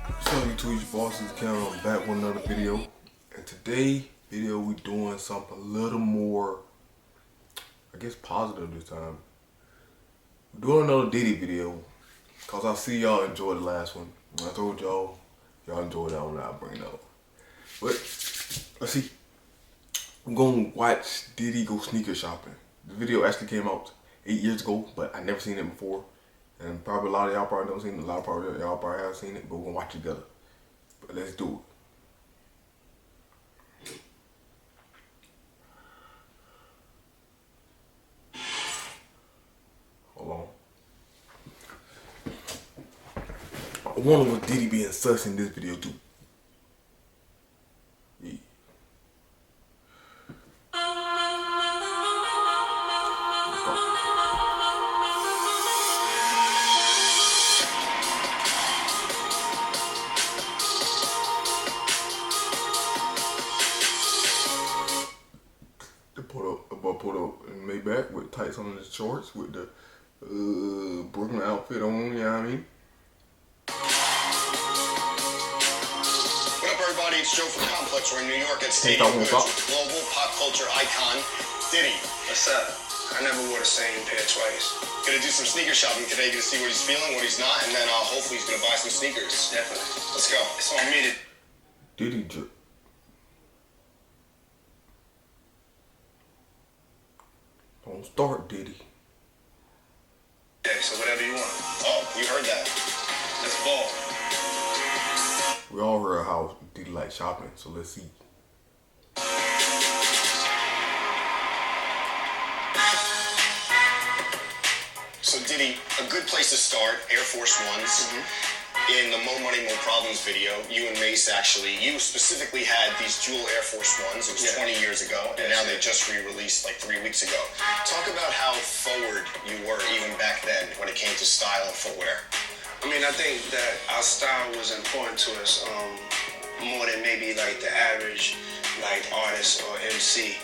What's up, YouTube? Your boss is Kevin. I'm back with another video. And today video we doing something a little more, I guess, positive this time. We're doing another Diddy video cause I see y'all enjoyed the last one. When I told y'all enjoyed that one, I'll bring it up. But let's see. I'm gonna watch Diddy go sneaker shopping. The video actually came out 8 years ago, but I never seen it before. And probably a lot of y'all probably never seen it. A lot of y'all probably have seen it, but we're gonna watch it together. But let's do it. Hold on. I wonder what Diddy being sus in this video too. Yeah. Put up in Maybach with tights on his shorts with the Brooklyn outfit on, you know what I mean? What up, everybody? It's Joe from Complex. We're in New York at Stadium Goods with global pop culture icon Diddy. What's up? I never wore the same pair twice. Gonna do some sneaker shopping today. Gonna see what he's feeling, what he's not, and then hopefully he's gonna buy some sneakers. Definitely. Let's go. It's on me to... Diddy drip. Don't start, Diddy. Yeah, so whatever you want. Oh, you heard that. Let's ball. We all heard how Diddy like shopping, so let's see. So Diddy, a good place to start, Air Force Ones. In the Mo Money, Mo Problems video, you and Mace you specifically had these dual Air Force Ones. It was 20 years ago, and now they just re-released like 3 weeks ago. Talk about how forward you were even back then when it came to style and footwear. I mean, I think that our style was important to us more than maybe like the average like artist or MC.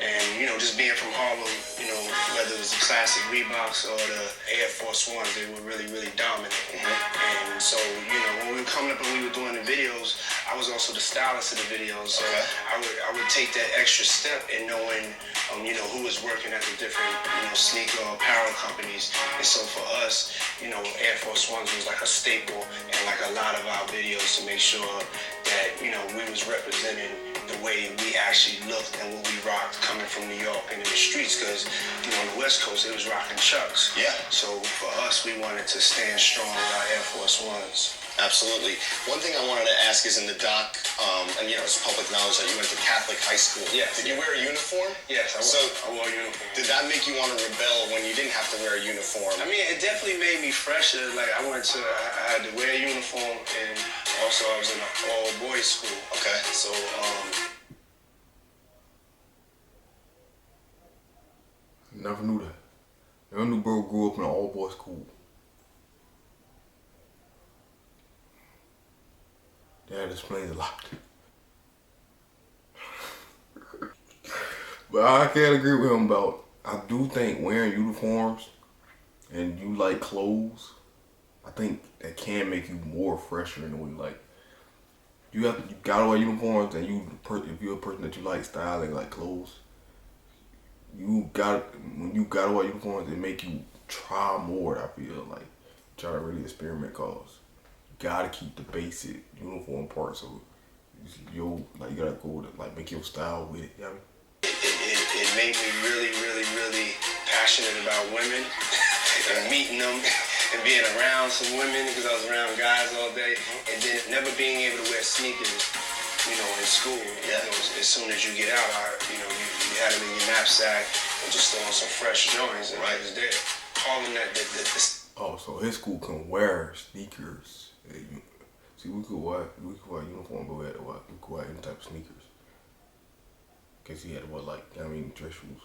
And, you know, just being from Harlem, you know, whether it was the classic Reeboks or the Air Force Ones, they were really, really dominant. And so, you know, when we were coming up and we were doing the videos, I was also the stylist of the videos. So I would take that extra step in knowing, you know, who was working at the different, you know, sneaker or apparel companies. And so for us, you know, Air Force Ones was like a staple in like a lot of our videos to make sure that, you know, we was representing the way we actually looked and what we rocked coming from New York and in the streets, because, you know, on the West Coast, it was rocking Chucks. Yeah. So for us, we wanted to stand strong with our Air Force Ones. Absolutely. One thing I wanted to ask is in the doc, and you know, it's public knowledge that you went to Catholic high school. Yes. Did you wear a uniform? Yes, I wore a uniform. Did that make you want to rebel when you didn't have to wear a uniform? I mean, it definitely made me fresher. Like, I had to wear a uniform, and also I was in an all-boys school. Okay. So, Never knew that. Never knew bro grew up in an all-boys school. That explains a lot. But I can't agree with him about, I do think wearing uniforms and you like clothes, I think that can make you more fresher in a way. Like, you gotta wear uniforms, and if you're a person that you like styling, like clothes, when you gotta wear uniforms, it make you try more. I feel like try to really experiment, cause you gotta keep the basic uniform part. So you gotta go to like make your style with it. You know what I mean? It made me really, really, really passionate about women and meeting them and being around some women, because I was around guys all day, and then never being able to wear sneakers, you know, in school. Yeah. You know, as soon as you get out, you had them in your knapsack and just throw on some fresh joints, and right there, calling that Oh, so his school can wear sneakers. See, we could wear uniform, but we could wear any type of sneakers. Cause he had what, like, I mean, dress shoes.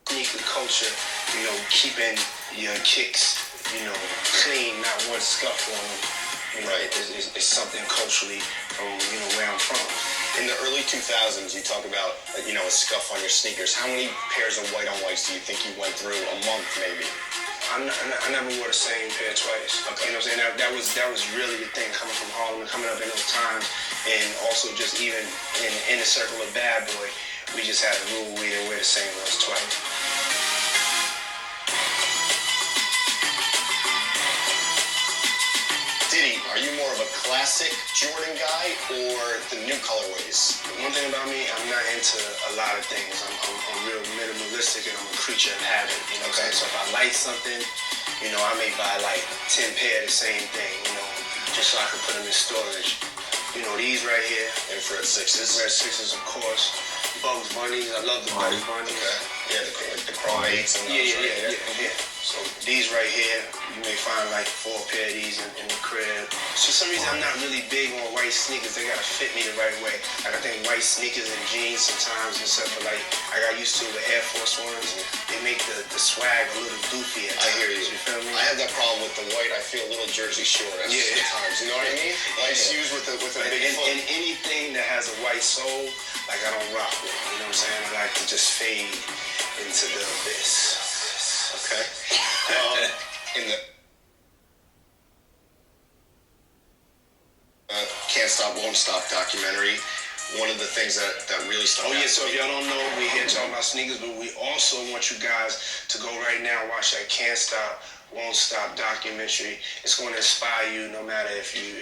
Sneaker culture, you know, keeping your kicks, you know, clean, not one scuff on them. You know, Right. It's something culturally from, you know, where I'm from. In the early 2000s, you talk about, you know, a scuff on your sneakers. How many pairs of white-on-whites do you think you went through a month, maybe? I never wore the same pair twice. Okay. You know what I'm saying? That was really the thing coming from Harlem and coming up in those times, and also just even in the circle of Bad Boy, we just had a rule we didn't wear the same ones twice. Diddy, are you more of a classic Jordan guy or the new colorways? One thing about me, I'm not into a lot of things. I'm real minimalistic and I'm a creature of habit. You know what I'm saying? So if I like something, you know, I may buy like 10 pair of the same thing, you know, just so I can put them in storage. You know, these right here. Infrared sixes. Red sixes, of course. Bugs Bunnies. I love the Bugs Bunnies. Okay. Yeah, the Chrome 8s and those Yeah. So these right here, you may find like 4 pair of these in the crib. For some reason, I'm not really big on white sneakers. They gotta fit me the right way. Like I think white sneakers and jeans sometimes, except for like I got used to it with Air Force Ones. They make the swag a little goofy at times. I hear you. You feel me? I have that problem with the white. I feel a little Jersey Shore at times. You know what I mean? White shoes with a big foot. And anything that has a white sole, like I don't rock with. You know what I'm saying? I like to just fade into the abyss. Okay. In the Can't Stop, Won't Stop documentary, one of the things that really stuck out. Oh yeah, so if y'all don't know, we're here talking about sneakers, but we also want you guys to go right now and watch that Can't Stop, Won't Stop documentary. It's going to inspire you no matter if you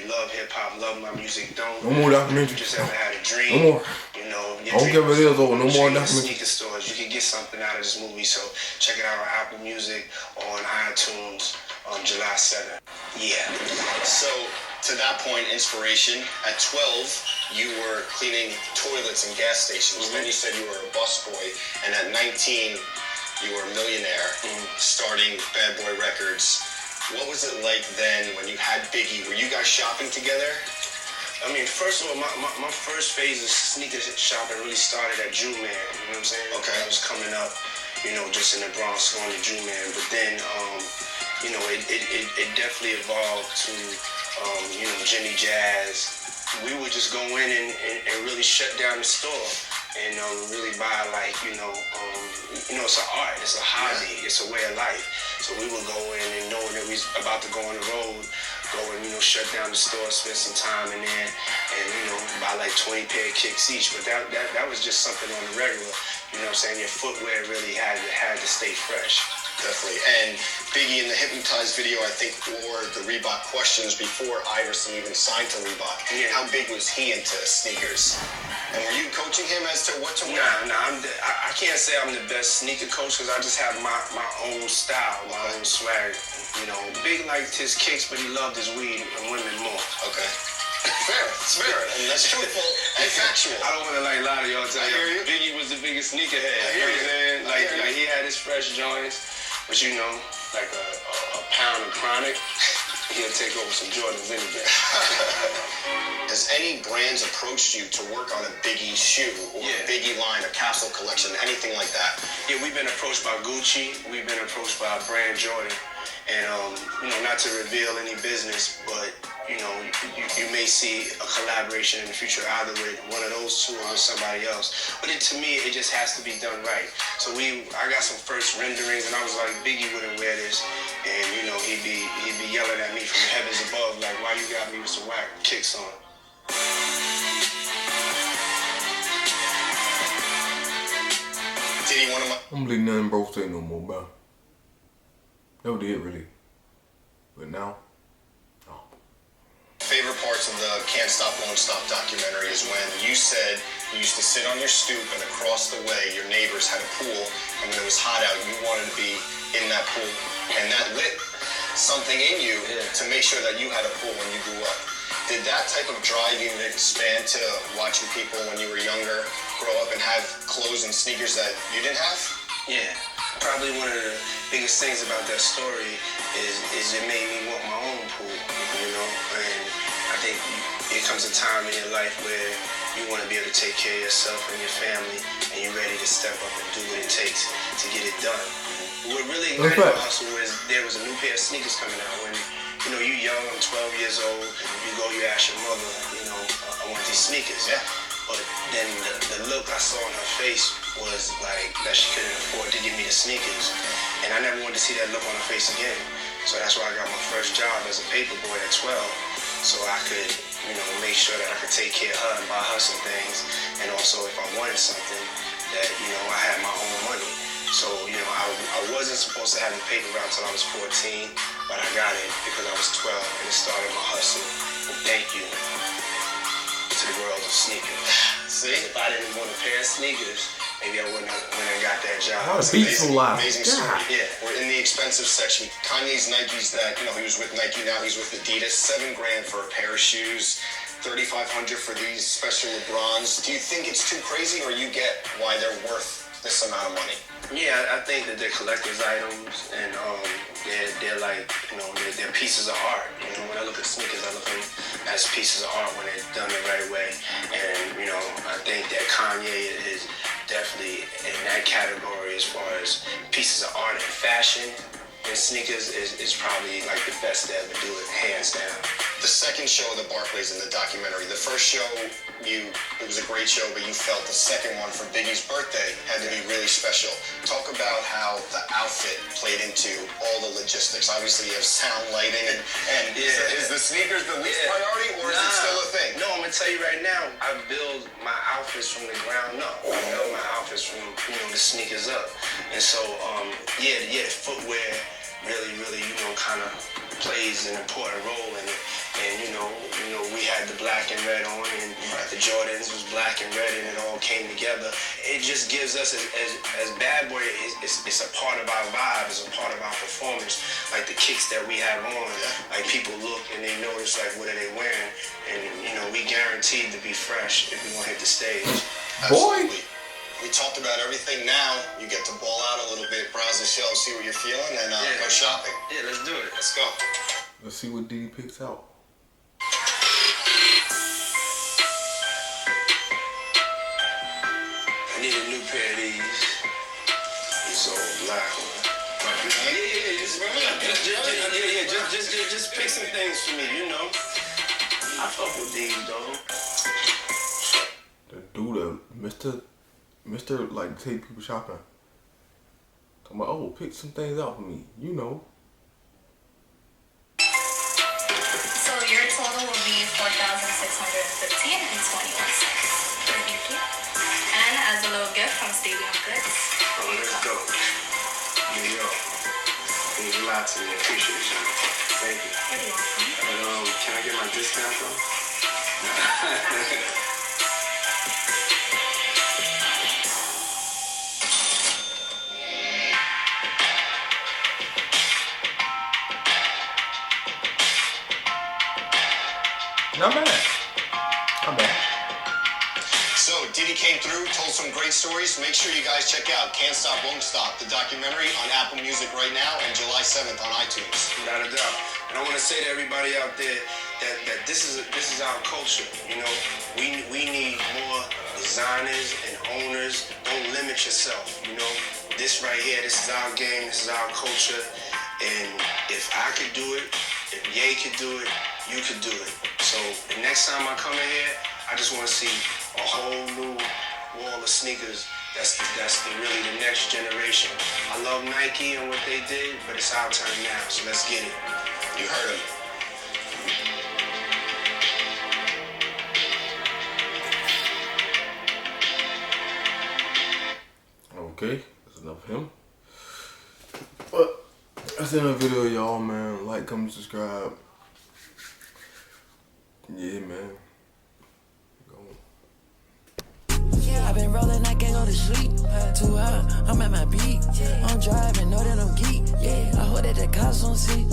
love hip hop, love my music, don't. No more documentary. You just ever had a dream. No more. You know, I don't care if it is over. No more documentary. Sneaker stores. You can get something out of this movie, so check it out on Apple Music or on iTunes on July 7th. Yeah. So, to that point, inspiration. At 12, you were cleaning toilets and gas stations. Then you said you were a busboy. And at 19, you were a millionaire, starting Bad Boy Records. What was it like then when you had Biggie? Were you guys shopping together? I mean, first of all, my first phase of sneaker shopping really started at Jew Man. You know what I'm saying? Okay. I was coming up, you know, just in the Bronx going to Jew Man. But then, you know, it definitely evolved to, you know, Jimmy Jazz. We would just go in and really shut down the store and really buy like, you know, it's an art, it's a hobby, it's a way of life. So we would go in and knowing that we was about to go on the road, go and, you know, shut down the store, spend some time in there, and, you know, buy like 20 pair of kicks each. But that was just something on the regular. You know what I'm saying? Your footwear really had to stay fresh. Definitely. And Biggie in the Hypnotized video, I think, wore the Reebok Questions before Iverson even signed to Reebok. Yeah. How big was he into sneakers? And were you coaching him as to what to wear? Nah, I can't say I'm the best sneaker coach because I just have my own style, my own swag. You know, Big liked his kicks, but he loved his weed and women more. Okay. Fair, it's fair, and that's truthful and factual. I don't want to like lie to y'all. I hear you. Biggie was the biggest sneakerhead. I hear you. You know what I'm saying? I hear Like he had his fresh joints, but you know, like a pound of chronic, he'll take over some Jordans any day. Has any brands approached you to work on a Biggie shoe or a Biggie line, a capsule collection, anything like that? Yeah, we've been approached by Gucci. We've been approached by brand Jordan. And, you know, not to reveal any business, but, you know, you may see a collaboration in the future either with one of those two or with somebody else. But to me, it just has to be done right. So I got some first renderings, and I was like, Biggie wouldn't wear this. And, you know, he'd be yelling at me from the heavens above, like, why you got me with some whack kicks on? Diddy, one of my... I don't believe nothing bro say no more, bro. That was it, really. But now, no. favorite parts of the Can't Stop, Won't Stop documentary is when you said you used to sit on your stoop and across the way your neighbors had a pool, and when it was hot out, you wanted to be in that pool. And that lit something in you to make sure that you had a pool when you grew up. Did that type of drive you expand to watching people when you were younger grow up and have clothes and sneakers that you didn't have? Yeah. Probably one of the biggest things about that story is it made me want my own pool, you know? And I think it comes a time in your life where you want to be able to take care of yourself and your family, and you're ready to step up and do what it takes to get it done. What really ignited my hustle was there was a new pair of sneakers coming out when, you know, you're young, I'm 12 years old, you go, you ask your mother, you know, I want these sneakers. Yeah. But then the look I saw on her face was like that she couldn't afford to give me the sneakers. And I never wanted to see that look on her face again. So that's why I got my first job as a paper boy at 12. So I could, make sure that I could take care of her and buy her some things. And also if I wanted something that, I had my own money. So, I wasn't supposed to have the paper route until I was 14, but I got it because I was 12 and it started my hustle. And thank you to the world of sneakers. See, if I didn't want a pair of sneakers, maybe I wouldn't have got that job. How to beat so loud. Amazing story. Yeah, we're in the expensive section. Kanye's Nikes that, he was with Nike, now he's with Adidas. $7 grand for a pair of shoes. $3,500 for these special LeBrons. Do you think it's too crazy, or you get why they're worth this amount of money? Yeah, I think that they're collector's items, and they're like, they're pieces of art. When I look at sneakers, I look at them as pieces of art when they're done the right way. And I think that Kanye is definitely in that category as far as pieces of art and fashion. And sneakers is probably like the best to ever do it, hands down. The second show of the Barclays in the documentary, the first show, it was a great show, but you felt the second one for Biggie's birthday had to be really special. Talk about how the outfit played into all the logistics. Obviously, you have sound, lighting, and is the sneakers the least priority, or is it still a thing? No, I'm gonna tell you right now, I build my outfits from the ground up. I build my outfits from the sneakers up, and so the footwear really kind of plays an important role in it. And we had the black and red on, and the Jordans was black and red, and it all came together. It just gives us, as Bad Boy, it's a part of our vibe, it's a part of our performance. Like the kicks that we have on, like people look and they notice, like, what are they wearing? And we guaranteed to be fresh if we're gonna hit the stage. Absolutely. We talked about everything. Now you get to ball out a little bit, browse the show, see what you're feeling, and go shopping. Yeah, let's do it. Let's go. Let's see what Diddy picks out. I need a new pair of these. These old black ones. Just pick some things for me, I fuck with these, though. The dude, Mr. like take people shopping. Talking about, pick some things out for me, So your total will be $4,615 and 21 cents. Thank you. And as a little gift from Stadium Goods. Oh, that's dope. New York. Means a lot to me. I appreciate you. Thank you. You're welcome. Can I get my discount though? Not bad. So Diddy came through, told some great stories. Make sure you guys check out Can't Stop, Won't Stop, the documentary on Apple Music right now, and July 7th on iTunes. Without a doubt. And I want to say to everybody out there that this is our culture. We need more designers and owners. Don't limit yourself. This right here, this is our game, this is our culture. And if I could do it, if Ye could do it, you could do it. So the next time I come in here, I just want to see a whole new wall of sneakers. That's really the next generation. I love Nike and what they did, but it's our turn now, so let's get it. You heard him. Okay, that's enough of him. But that's the end of the video, y'all, man. Like, comment, subscribe. Yeah, man. I've been rolling, I can't go to sleep. 2 hours, I'm at my beat. I'm driving, know that I'm geek. Yeah, I hope that the cops don't see.